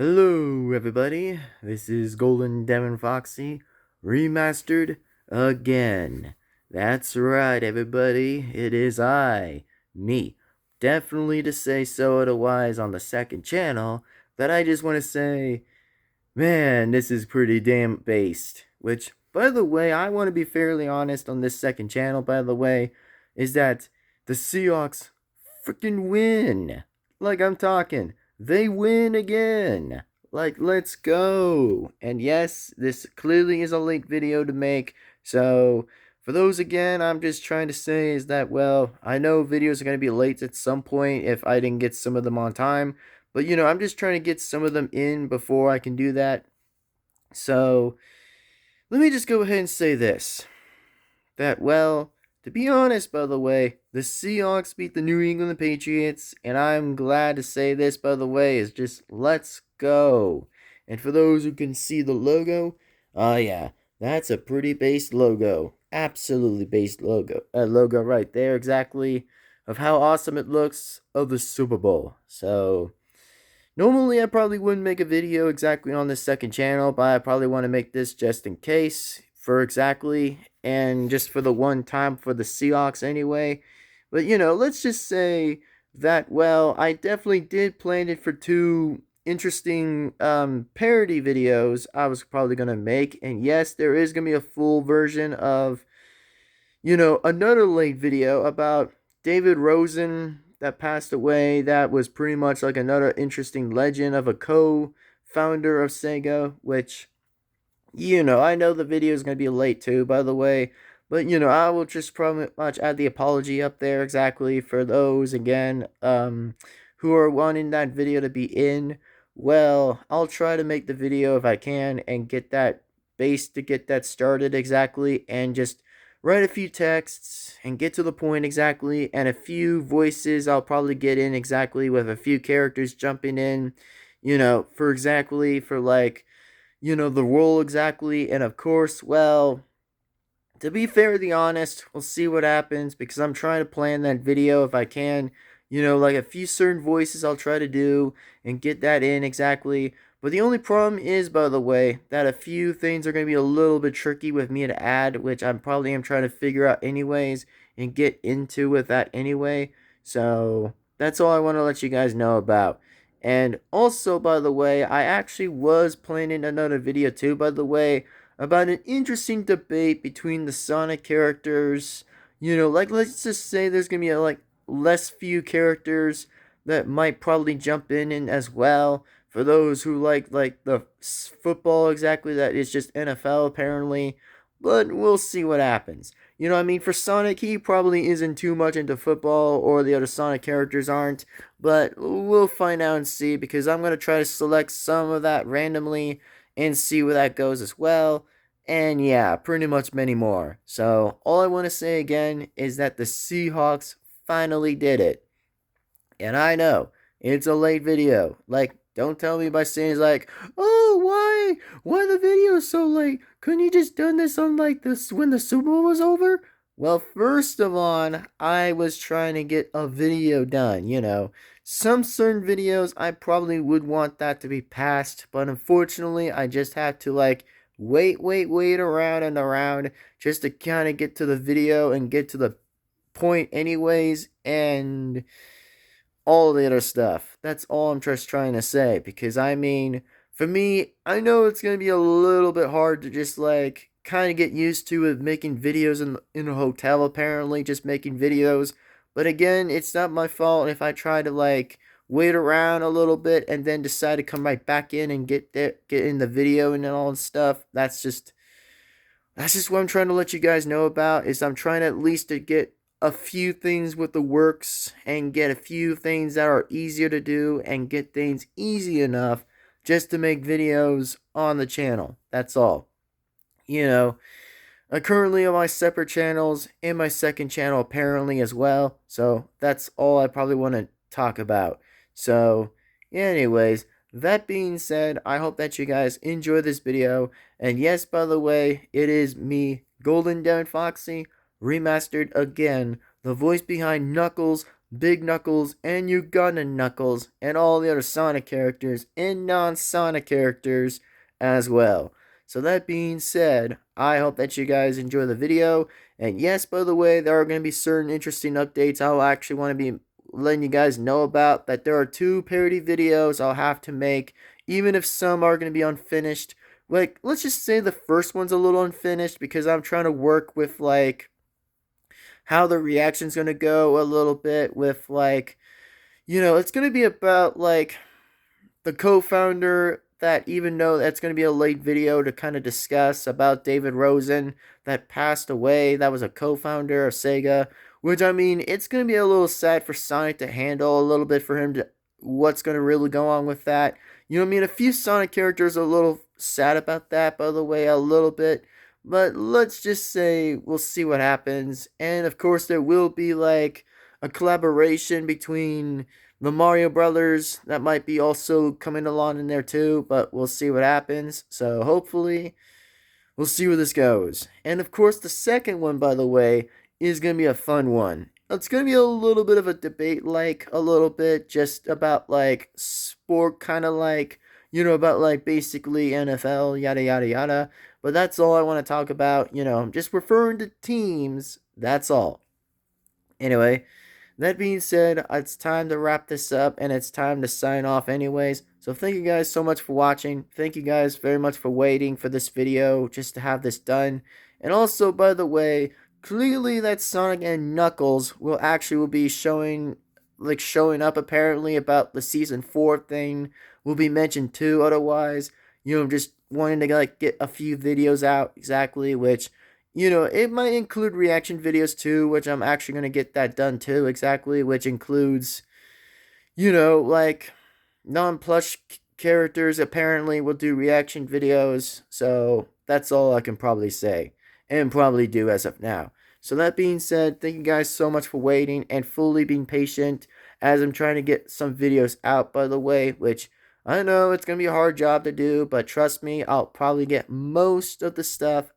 Hello, everybody. This is Golden Devin-Foxy, remastered again. That's right, everybody. It is me. Definitely to say so, otherwise on the second channel, that I just want to say, man, this is pretty damn based. Which, by the way, I want to be fairly honest on this second channel, by the way, is that the Seahawks freaking win. Like I'm talking. They win again. Like, let's go. And yes, this clearly is a late video to make. So, for those again, I'm just trying to say is that, well, I know videos are going to be late at some point if I didn't get some of them on time. But, I'm just trying to get some of them in before I can do that. So, let me just go ahead and say this. That, well, to be honest, by the way, the Seahawks beat the New England Patriots, and I'm glad to say this, by the way, is just let's go. And for those who can see the logo, yeah, that's a pretty based logo. Absolutely based logo. Logo right there, exactly, of how awesome it looks of the Super Bowl. So, normally I probably wouldn't make a video exactly on this second channel, but I probably want to make this just in case, for exactly, and just for the one time for the Seahawks anyway. But, let's just say that, well, I definitely did plan it for two interesting parody videos I was probably going to make. And yes, there is going to be a full version of, another late video about David Rosen that passed away. That was pretty much like another interesting legend of a co-founder of Sega, which, I know the video is going to be late too, by the way. But, I will just pretty much add the apology up there exactly for those, again, who are wanting that video to be in. Well, I'll try to make the video if I can and get that base to get that started exactly, and just write a few texts and get to the point exactly, and a few voices I'll probably get in exactly with a few characters jumping in, for exactly, for like, the role exactly. And of course, well, to be fairly honest, we'll see what happens because I'm trying to plan that video if I can. Like a few certain voices I'll try to do and get that in exactly. But the only problem is, by the way, that a few things are going to be a little bit tricky with me to add, which I'm probably am trying to figure out anyways and get into with that anyway. So that's all I want to let you guys know about. And also, by the way, I actually was planning another video too, by the way, about an interesting debate between the Sonic characters. Like, let's just say there's gonna be like less few characters that might probably jump in as well. For those who like the football exactly, that is just NFL apparently. But we'll see what happens. I mean, for Sonic, he probably isn't too much into football, or the other Sonic characters aren't. But we'll find out and see, because I'm going to try to select some of that randomly and see where that goes as well. And yeah, pretty much many more. So, all I want to say again is that the Seahawks finally did it. And I know, it's a late video. Like, don't tell me by saying like, oh, why? Why the video so late? Couldn't you just done this on like this when the Super Bowl was over? Well, first of all, I was trying to get a video done, Some certain videos, I probably would want that to be passed, but unfortunately, I just had to like wait around and around just to kind of get to the video and get to the point anyways, and all the other stuff. That's all I'm just trying to say, because I mean, for me, I know it's going to be a little bit hard to just like kind of get used to with making videos in a hotel, apparently, just making videos. But again, it's not my fault if I try to like wait around a little bit and then decide to come right back in and get in the video and all that stuff. That's just what I'm trying to let you guys know about, is I'm trying to at least to get a few things with the works and get a few things that are easier to do and get things easy enough just to make videos on the channel. That's all. Currently on my separate channels and my second channel apparently as well. So that's all I probably want to talk about. So anyways, that being said, I hope that you guys enjoy this video. And yes, by the way, it is me, Golden Devin-Foxy, remastered again, the voice behind Knuckles, Big Knuckles and Uganda Knuckles and all the other Sonic characters and non-Sonic characters as well. So that being said, I hope that you guys enjoy the video. And yes, by the way, there are going to be certain interesting updates I'll actually want to be letting you guys know about. That there are 2 parody videos I'll have to make, even if some are going to be unfinished. Like, let's just say the first one's a little unfinished because I'm trying to work with, like, how the reaction's going to go a little bit with, like, it's going to be about, like, the co-founder, that even though that's going to be a late video to kind of discuss about David Rosen that passed away, that was a co-founder of Sega, which, I mean, it's going to be a little sad for Sonic to handle, a little bit for him to what's going to really go on with that. You know what I mean? A few Sonic characters are a little sad about that, by the way, a little bit. But let's just say we'll see what happens. And of course, there will be, like, a collaboration between the Mario Brothers that might be also coming along in there too, but we'll see what happens. So hopefully we'll see where this goes. And of course, the second one, by the way, is going to be a fun one. It's going to be a little bit of a debate, like, a little bit, just about, like, sport, kind of like, about, like, basically NFL, yada, yada, yada. But that's all I want to talk about, just referring to teams, that's all. Anyway, that being said, it's time to wrap this up, and it's time to sign off anyways. So thank you guys so much for watching. Thank you guys very much for waiting for this video just to have this done. And also, by the way, clearly that Sonic and Knuckles will be showing up apparently about the season 4 thing will be mentioned too. Otherwise, just wanting to, like, get a few videos out exactly, which, it might include reaction videos too, which I'm actually going to get that done too, exactly, which includes, like, non-plush characters apparently will do reaction videos, so that's all I can probably say, and probably do as of now. So that being said, thank you guys so much for waiting and fully being patient as I'm trying to get some videos out, by the way, which I know it's going to be a hard job to do, but trust me, I'll probably get most of the stuff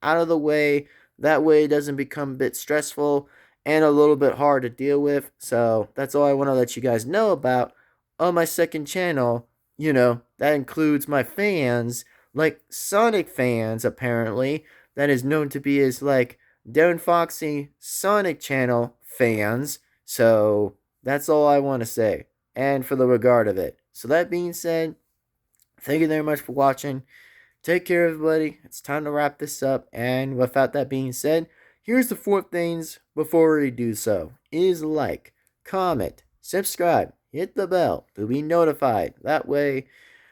out of the way. That way it doesn't become a bit stressful and a little bit hard to deal with. So that's all I want to let you guys know about on my second channel. That includes my fans, like Sonic fans apparently, that is known to be as, like, Devin-Foxy Sonic channel fans. So that's all I want to say, and for the regard of it. So that being said, thank you very much for watching. Take care, everybody. It's time to wrap this up. And without that being said, here's the 4 things before we do so. Is like, comment, subscribe, hit the bell to be notified. That way,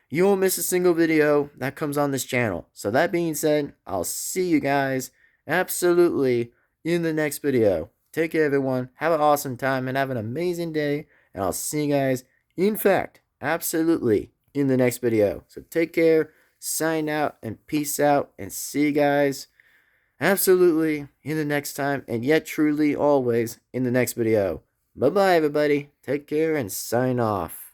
you won't miss a single video that comes on this channel. So that being said, I'll see you guys absolutely in the next video. Take care, everyone. Have an awesome time and have an amazing day. And I'll see you guys, in fact, absolutely in the next video. So take care. Sign out and peace out, and see you guys absolutely in the next time, and yet truly always in the next video. Bye bye, everybody. Take care and sign off.